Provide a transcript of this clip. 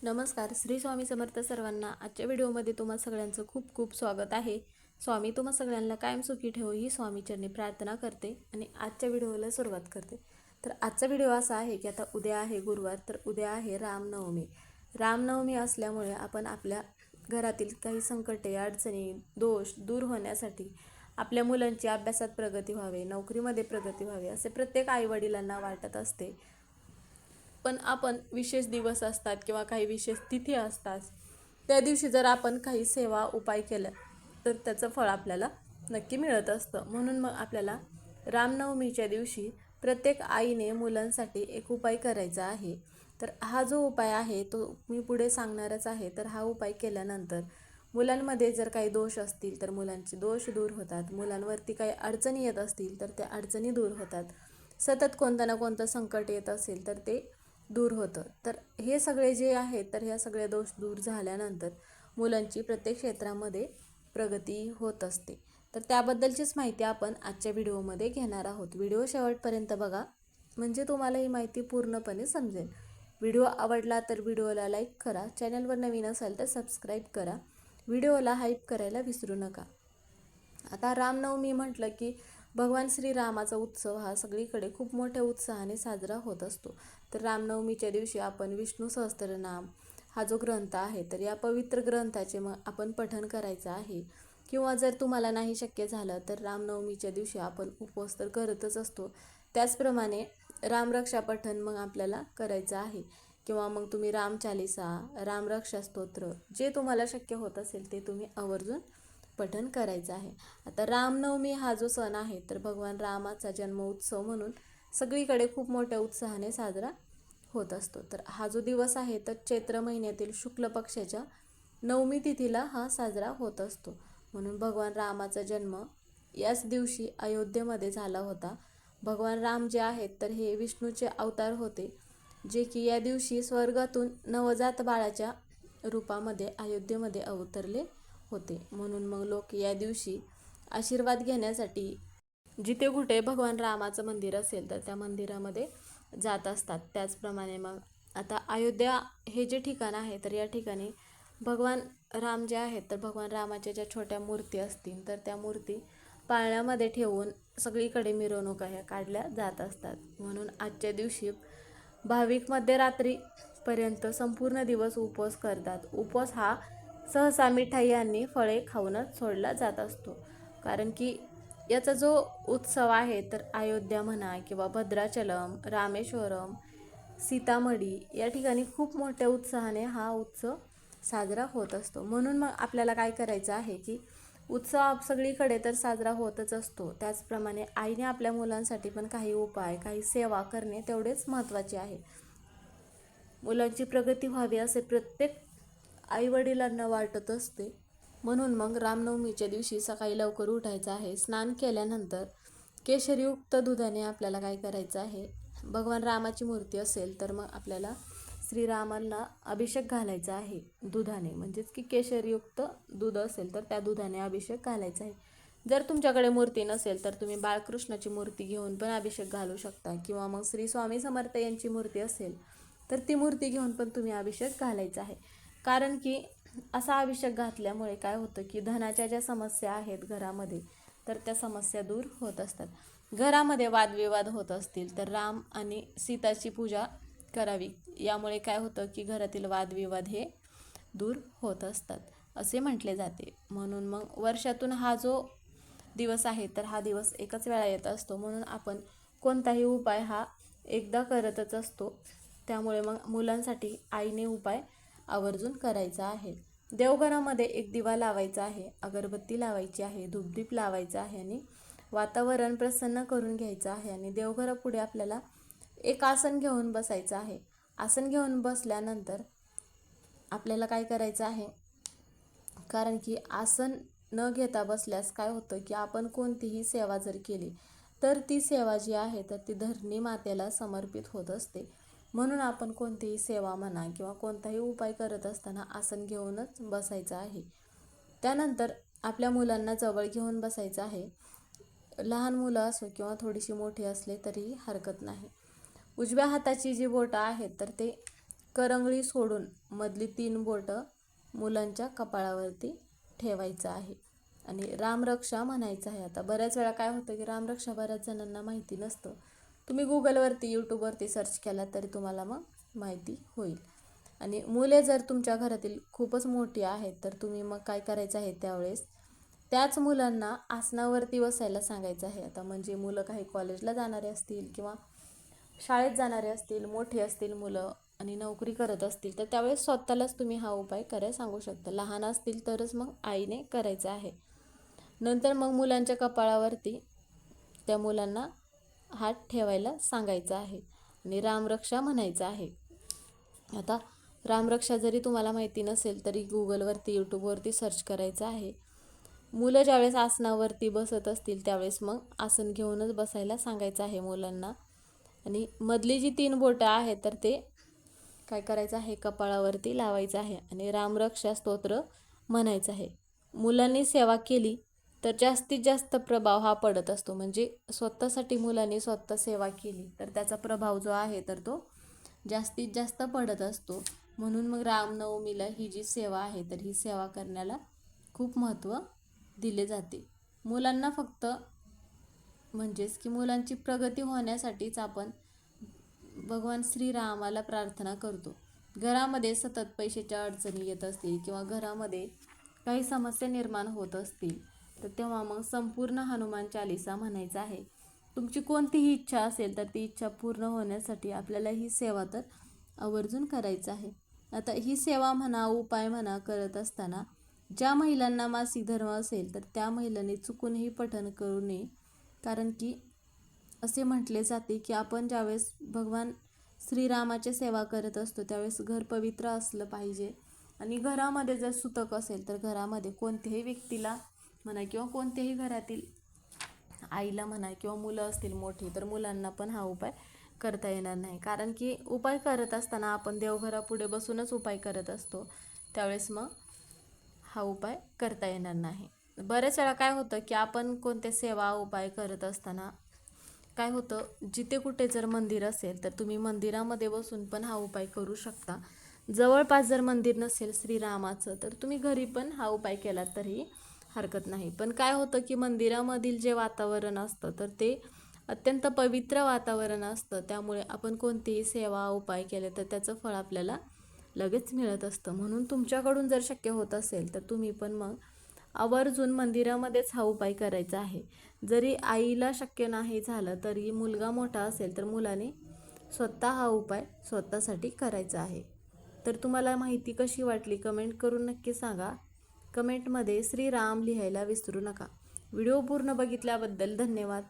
नमस्कार. श्री स्वामी समर्थ सर्वांना. आजच्या व्हिडिओमध्ये तुम्हा सगळ्यांचं खूप खूप स्वागत आहे. स्वामी तुम्हा सगळ्यांना कायम सुखी ठेवो ही स्वामीचरणी प्रार्थना करते आणि आजच्या व्हिडिओला सुरुवात करते. तर आजचा व्हिडिओ असा आहे की आता उद्या आहे गुरुवार, तर उद्या आहे रामनवमी. रामनवमी असल्यामुळे आपण आपल्या घरातील काही संकटे, अडचणी, दोष दूर होण्यासाठी आपल्या मुलांची अभ्यासात प्रगती व्हावी, नोकरीमध्ये प्रगती व्हावी असे प्रत्येक आईवडिलांना वाटत असते. पण आपण विशेष दिवस असतात किंवा काही विशेष तिथी असतात, त्या दिवशी जर आपण काही सेवा उपाय केला तर त्याचं फळ आपल्याला नक्की मिळत असतं. म्हणून मग आपल्याला रामनवमीच्या दिवशी प्रत्येक आईने मुलांसाठी एक उपाय करायचा आहे. तर हा जो उपाय आहे तो मी पुढे सांगणारच आहे. तर हा उपाय केल्यानंतर मुलांमध्ये जर काही दोष असतील तर मुलांचे दोष दूर होतात, मुलांवरती काही अडचणी येत असतील तर त्या अडचणी दूर होतात, सतत कोणतं ना कोणतं संकट येत असेल तर ते दूर होतं. तर हे सगळे जे आहेत तर ह्या सगळे दोष दूर झाल्यानंतर मुलांची प्रत्येक क्षेत्रामध्ये प्रगती होत असते. तर त्याबद्दलचीच माहिती आपण आजच्या व्हिडिओमध्ये घेणार आहोत. व्हिडिओ शेवटपर्यंत बघा म्हणजे तुम्हाला ही माहिती पूर्णपणे समजेल. व्हिडिओ आवडला तर व्हिडिओला लाईक करा, चॅनलवर नवीन असाल तर सबस्क्राईब करा, व्हिडिओला हाईप करायला विसरू नका. आता रामनवमी म्हटलं की भगवान श्रीरामाचा उत्सव हा सगळीकडे खूप मोठ्या उत्साहाने साजरा होत असतो. तर रामनवमीच्या दिवशी आपण विष्णू सहस्त्रनाम हा जो ग्रंथ आहे तर या पवित्र ग्रंथाचे मग आपण पठण करायचं आहे. किंवा जर तुम्हाला नाही शक्य झालं तर रामनवमीच्या दिवशी आपण उपवास तर करतच असतो, त्याचप्रमाणे रामरक्षा पठण मग आपल्याला करायचं आहे. किंवा मग तुम्ही रामचालिसा, रामरक्षा स्तोत्र जे तुम्हाला शक्य होत असेल ते तुम्ही आवर्जून पठण करायचं आहे. आता रामनवमी हा जो सण आहे तर भगवान रामाचा जन्म उत्सव म्हणून सगळीकडे खूप मोठ्या उत्साहाने साजरा होत असतो. तर हा जो दिवस आहे तर चैत्र महिन्यातील शुक्ल पक्षाच्या नवमी तिथीला हा साजरा होत असतो. म्हणून भगवान रामाचा जन्म याच दिवशी अयोध्येमध्ये झाला होता. भगवान राम जे आहेत तर हे विष्णूचे अवतार होते, जे की या दिवशी स्वर्गातून नवजात बाळाच्या रूपामध्ये अयोध्येमध्ये अवतरले होते. म्हणून मग लोक या दिवशी आशीर्वाद घेण्यासाठी जिथे कुठे भगवान रामाचं मंदिर असेल तर त्या मंदिरामध्ये जात असतात. त्याचप्रमाणे मग आता अयोध्या हे जे ठिकाण आहे तर या ठिकाणी भगवान राम जे आहेत तर भगवान रामाच्या ज्या छोट्या मूर्ती असतील तर त्या मूर्ती पाळण्यामध्ये ठेवून सगळीकडे मिरवणुका ह्या काढल्या जात असतात. म्हणून आजच्या दिवशी भाविक मध्यरात्रीपर्यंत संपूर्ण दिवस उपवास करतात. उपवास हा सहसा मिठाई आणि फळे खाऊनच सोडला जात असतो. कारण की याचा जो उत्सव आहे तर अयोध्या म्हणा किंवा भद्राचलम, रामेश्वरम, सीतामढी या ठिकाणी खूप मोठ्या उत्साहाने हा उत्सव साजरा होत असतो. म्हणून मग आपल्याला काय करायचं आहे की उत्सव सगळीकडे तर साजरा होतच असतो, त्याचप्रमाणे आईने आपल्या मुलांसाठी पण काही उपाय, काही सेवा करणे तेवढेच महत्त्वाचे आहे. मुलांची प्रगती व्हावी असे प्रत्येक आईवडिलांना वाटत असते. म्हणून मग रामनवमीच्या दिवशी सकाळी लवकर उठायचं आहे. स्नान केल्यानंतर केशरयुक्त दुधाने आपल्याला काय करायचं आहे, भगवान रामाची मूर्ती असेल तर मग आपल्याला श्रीरामांना अभिषेक घालायचा आहे दुधाने, म्हणजेच की केशरयुक्त दूध असेल तर त्या दुधाने अभिषेक घालायचा आहे. जर तुमच्याकडे मूर्ती नसेल तर तुम्ही बाळकृष्णाची मूर्ती घेऊन पण अभिषेक घालू शकता. किंवा मग श्री स्वामी समर्थ यांची मूर्ती असेल तर ती मूर्ती घेऊन पण तुम्ही अभिषेक घालायचा आहे. कारण की असा अभिषेक घातल्यामुळे काय होतं की धनाच्या ज्या समस्या आहेत घरामध्ये तर त्या समस्या दूर होत असतात. घरामध्ये वादविवाद होत असतील तर राम आणि सीताची पूजा करावी. यामुळे काय होतं की घरातील वादविवाद हे दूर होत असतात असे म्हटले जाते. म्हणून मग वर्षातून हा जो दिवस आहे तर हा दिवस एकच वेळा येत असतो. म्हणून आपण कोणताही उपाय हा एकदा करतच असतो. त्यामुळे मग मुलांसाठी आईने उपाय आवर्जून करायचा आहे. देवघरामध्ये एक दिवा लावायचा आहे, अगरबत्ती लावायची आहे, धूपदीप लावायचा आहे आणि वातावरण प्रसन्न करून घ्यायचं आहे. आणि देवघरापुढे आपल्याला एक आसन घेऊन बसायचं आहे. आसन घेऊन बसल्यानंतर आपल्याला काय करायचं आहे, कारण की आसन न घेता बसल्यास काय होतं की आपण कोणतीही सेवा जर केली तर ती सेवा जी आहे तर ती धरणी मातेला समर्पित होत असते. म्हणून आपण कोणतीही सेवा म्हणा किंवा कोणताही उपाय करत असताना आसन घेऊनच बसायचं आहे. त्यानंतर आपल्या मुलांना जवळ घेऊन बसायचं आहे. लहान मुलं असो किंवा थोडीशी मोठी असले तरीही हरकत नाही. उजव्या हाताची जी बोटं आहेत तर ते करंगळी सोडून मधली 3 बोटं मुलांच्या कपाळावरती ठेवायचं आहे आणि रामरक्षा म्हणायचं आहे. आता बऱ्याच वेळा काय होतं की रामरक्षा बऱ्याच जणांना माहिती नसतं. तुम्ही गुगलवरती यूट्यूबवरती सर्च केला तरी तुम्हाला मग माहिती होईल. आणि मुले जर तुमच्या घरातील खूपच मोठी आहेत तर तुम्ही मग काय करायचं आहे त्यावेळेस त्याच मुलांना आसनावरती बसायला सांगायचं आहे. आता म्हणजे मुलं काही कॉलेजला जाणारे असतील किंवा शाळेत जाणारे असतील, मोठी असतील मुलं आणि नोकरी करत असतील तर त्यावेळेस स्वतःलाच तुम्ही हा उपाय करायला सांगू शकता. लहान असतील तरच मग आईने करायचा आहे. नंतर मग मुलांच्या कपाळावरती त्या मुलांना हात ठेवायला सांगायचा आहे आणि रामरक्षा म्हणायचं आहे. आता रामरक्षा जरी तुम्हाला माहिती नसेल तरी गुगलवरती यूट्यूबवरती सर्च करायचं आहे. मुलं ज्यावेळेस आसनावरती बसत असतील त्यावेळेस मग आसन घेऊनच बसायला सांगायचं आहे मुलांना. आणि मधली जी 3 बोटं आहेत तर ते काय करायचं आहे कपाळावरती लावायचं आहे आणि रामरक्षा स्तोत्र म्हणायचं आहे. मुलांनी सेवा केली तर जास्तीत जास्त प्रभाव हा पडत असतो. म्हणजे स्वतःसाठी मुलांनी स्वतः सेवा केली तर त्याचा प्रभाव जो आहे तर तो जास्तीत जास्त पडत असतो. म्हणून मग रामनवमीला ही जी सेवा आहे तर ही सेवा करण्याला खूप महत्त्व दिले जाते. मुलांना फक्त म्हणजेच की मुलांची प्रगती होण्यासाठीच आपण भगवान श्रीरामाला प्रार्थना करतो. घरामध्ये सतत पैशाच्या अडचणी येत असतील किंवा घरामध्ये काही समस्या निर्माण होत असतील तर तेव्हा मग संपूर्ण हनुमान चालीसा म्हणायचा आहे. तुमची कोणतीही इच्छा असेल तर ती इच्छा पूर्ण होण्यासाठी आपल्याला ही सेवा तर आवर्जून करायचं आहे. आता ही सेवा म्हणा उपाय म्हणा करत असताना ज्या महिलांना मासिक धर्म असेल तर त्या महिलांनी चुकूनही पठण करू नये. कारण की असे म्हटले जाते की आपण ज्यावेळेस भगवान श्रीरामाची सेवा करत असतो त्यावेळेस घर पवित्र असलं पाहिजे. आणि घरामध्ये जर सुतक असेल तर घरामध्ये कोणत्याही व्यक्तीला म्हणा किंवा कोणत्याही घरातील आईला म्हणा किंवा मुलं असतील मोठी तर मुलांना पण हा उपाय करता येणार नाही. कारण की उपाय करत असताना आपण देवघरापुढे बसूनच उपाय करत असतो त्यावेळेस मग हा उपाय करता येणार नाही. बऱ्याच वेळा काय होतं की आपण कोणते सेवा उपाय करत असताना काय होतं जिथे कुठे जर मंदिर असेल तर तुम्ही मंदिरामध्ये बसून पण हा उपाय करू शकता. जवळपास जर मंदिर नसेल श्रीरामाचं तर तुम्ही घरी पण हा उपाय केला तरी हरकत नाही. पण काय होतं की मंदिरामधील जे वातावरण असतं तर ते अत्यंत पवित्र वातावरण असतं. त्यामुळे आपण कोणतीही सेवा उपाय केले तर त्याचं फळ आपल्याला लगेच मिळत असतं. म्हणून तुमच्याकडून जर शक्य होत असेल तर तुम्ही पण मग आवर्जून मंदिरामध्येच हा उपाय करायचा आहे. जरी आईला शक्य नाही झालं तरी मुलगा मोठा असेल तर मुलाने स्वतः हा उपाय स्वतःसाठी करायचा आहे. तर तुम्हाला माहिती कशी वाटली कमेंट करून नक्की सांगा. कमेंटमध्ये श्रीराम लिहायला विसरू नका. व्हिडिओ पूर्ण बघितल्याबद्दल धन्यवाद.